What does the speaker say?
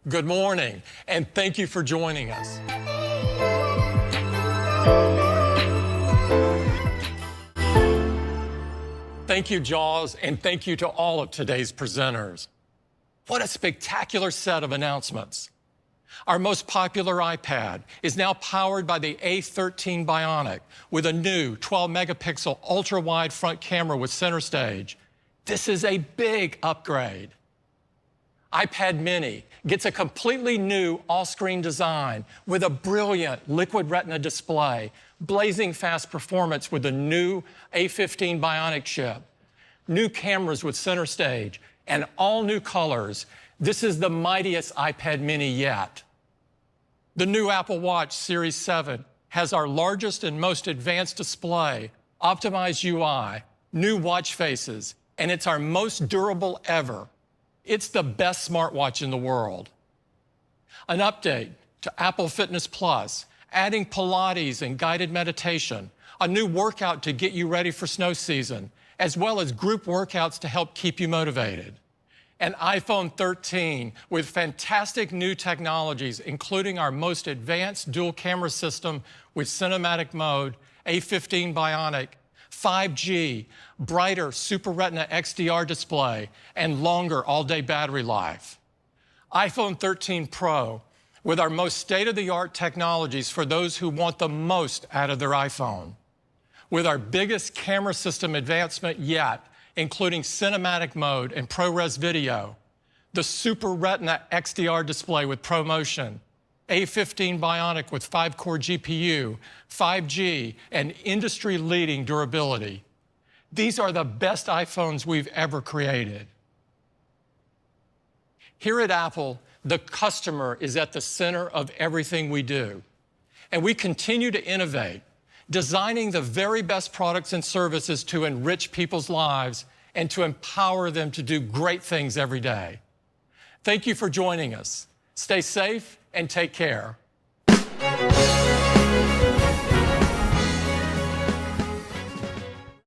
Good morning, and thank you for joining us. Thank you, Jaws, and thank you to all of today's presenters. What a spectacular set of announcements. Our most popular iPad is now powered by the A13 Bionic with a new 12-megapixel ultra-wide front camera with center stage. This is a big upgrade. iPad mini gets a completely new all-screen design with a brilliant liquid retina display, blazing fast performance with the new A15 Bionic chip, new cameras with center stage, and all new colors. This is the mightiest iPad mini yet. The new Apple Watch Series 7 has our largest and most advanced display, optimized UI, new watch faces, and it's our most durable ever. It's the best smartwatch in the world. An update to Apple Fitness Plus, adding Pilates and guided meditation, a new workout to get you ready for snow season, as well as group workouts to help keep you motivated. An iPhone 13 with fantastic new technologies, including our most advanced dual camera system with cinematic mode, A15 Bionic, 5G, brighter Super Retina XDR display, and longer all-day battery life. iPhone 13 Pro with our most state-of-the-art technologies for those who want the most out of their iPhone. With our biggest camera system advancement yet, including cinematic mode and ProRes video, the Super Retina XDR display with ProMotion, A15 Bionic with 5-core GPU, 5G, and industry-leading durability. These are the best iPhones we've ever created. Here at Apple, the customer is at the center of everything we do. And we continue to innovate, designing the very best products and services to enrich people's lives and to empower them to do great things every day. Thank you for joining us. Stay safe and take care.